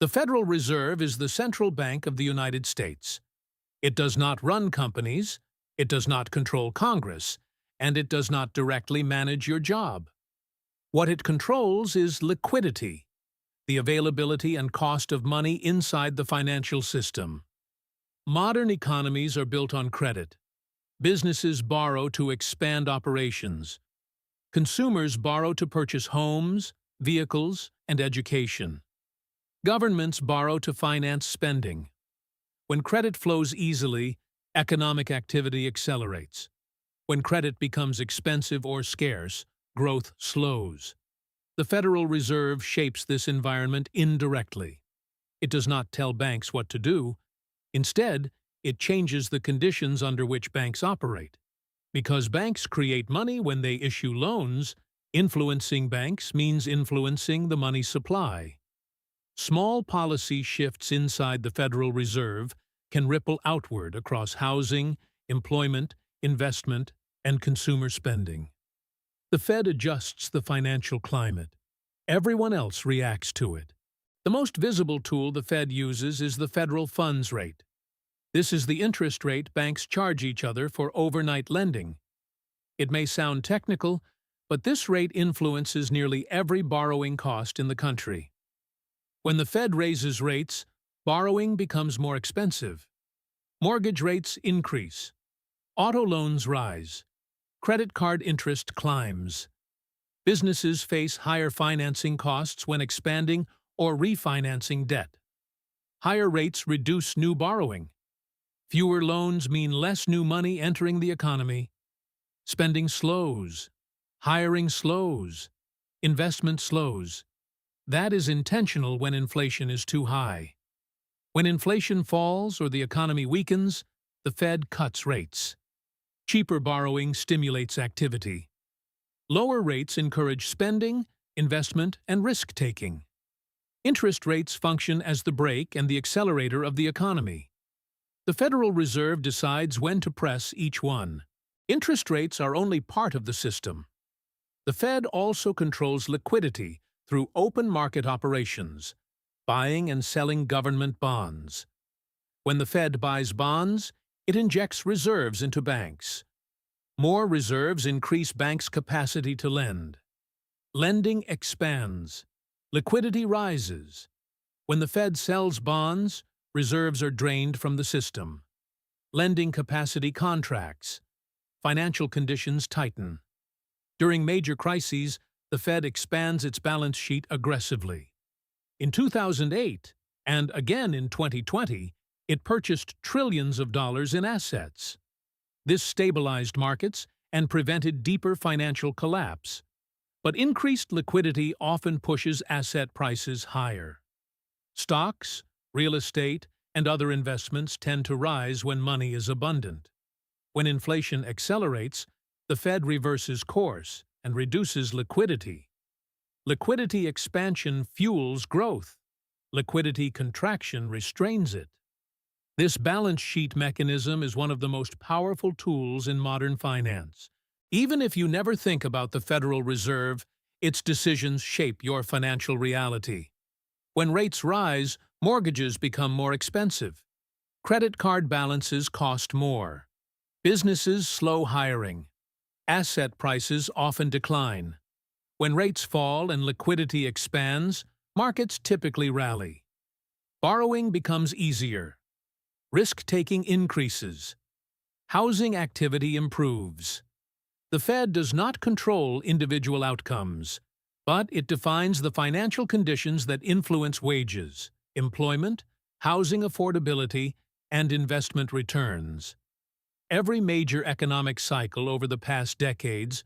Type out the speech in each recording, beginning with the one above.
The Federal Reserve is the central bank of the United States. It does not run companies, it does not control Congress, and it does not directly manage your job. What it controls is liquidity, the availability and cost of money inside the financial system. Modern economies are built on credit. Businesses borrow to expand operations. Consumers borrow to purchase homes, vehicles, and education. Governments borrow to finance spending. When credit flows easily, economic activity accelerates. When credit becomes expensive or scarce, growth slows. The Federal Reserve shapes this environment indirectly. It does not tell banks what to do. Instead, it changes the conditions under which banks operate. Because banks create money when they issue loans, influencing banks means influencing the money supply. Small policy shifts inside the Federal Reserve can ripple outward across housing, employment, investment, and consumer spending. The Fed adjusts the financial climate. Everyone else reacts to it. The most visible tool the Fed uses is the federal funds rate. This is the interest rate banks charge each other for overnight lending. It may sound technical, but this rate influences nearly every borrowing cost in the country. When the Fed raises rates, borrowing becomes more expensive. Mortgage rates increase. Auto loans rise. Credit card interest climbs. Businesses face higher financing costs when expanding or refinancing debt. Higher rates reduce new borrowing. Fewer loans mean less new money entering the economy. Spending slows. Hiring slows. Investment slows. That is intentional when inflation is too high. When inflation falls or the economy weakens, the Fed cuts rates. Cheaper borrowing stimulates activity. Lower rates encourage spending, investment, and risk-taking. Interest rates function as the brake and the accelerator of the economy. The Federal Reserve decides when to press each one. Interest rates are only part of the system. The Fed also controls liquidity through open market operations, buying and selling government bonds. When the Fed buys bonds, it injects reserves into banks. More reserves increase banks' capacity to lend. Lending expands. Liquidity rises. When the Fed sells bonds, reserves are drained from the system. Lending capacity contracts. Financial conditions tighten. During major crises, the Fed expands its balance sheet aggressively. In 2008, and again in 2020, it purchased trillions of dollars in assets. This stabilized markets and prevented deeper financial collapse. But increased liquidity often pushes asset prices higher. Stocks, real estate, and other investments tend to rise when money is abundant. When inflation accelerates, the Fed reverses course and reduces liquidity. Liquidity expansion fuels growth. Liquidity contraction restrains it. This balance sheet mechanism is one of the most powerful tools in modern finance. Even if you never think about the Federal Reserve, its decisions shape your financial reality. When rates rise, mortgages become more expensive. Credit card balances cost more. Businesses slow hiring. Asset prices often decline. When rates fall and liquidity expands, markets typically rally. Borrowing becomes easier. Risk-taking increases. Housing activity improves. The Fed does not control individual outcomes, but it defines the financial conditions that influence wages, employment, housing affordability, and investment returns. Every major economic cycle over the past decades,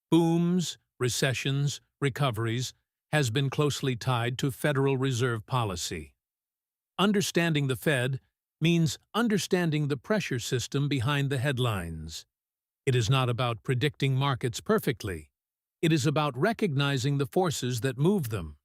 booms, recessions, recoveries, has been closely tied to Federal Reserve policy. Understanding the Fed means understanding the pressure system behind the headlines. It is not about predicting markets perfectly. It is about recognizing the forces that move them.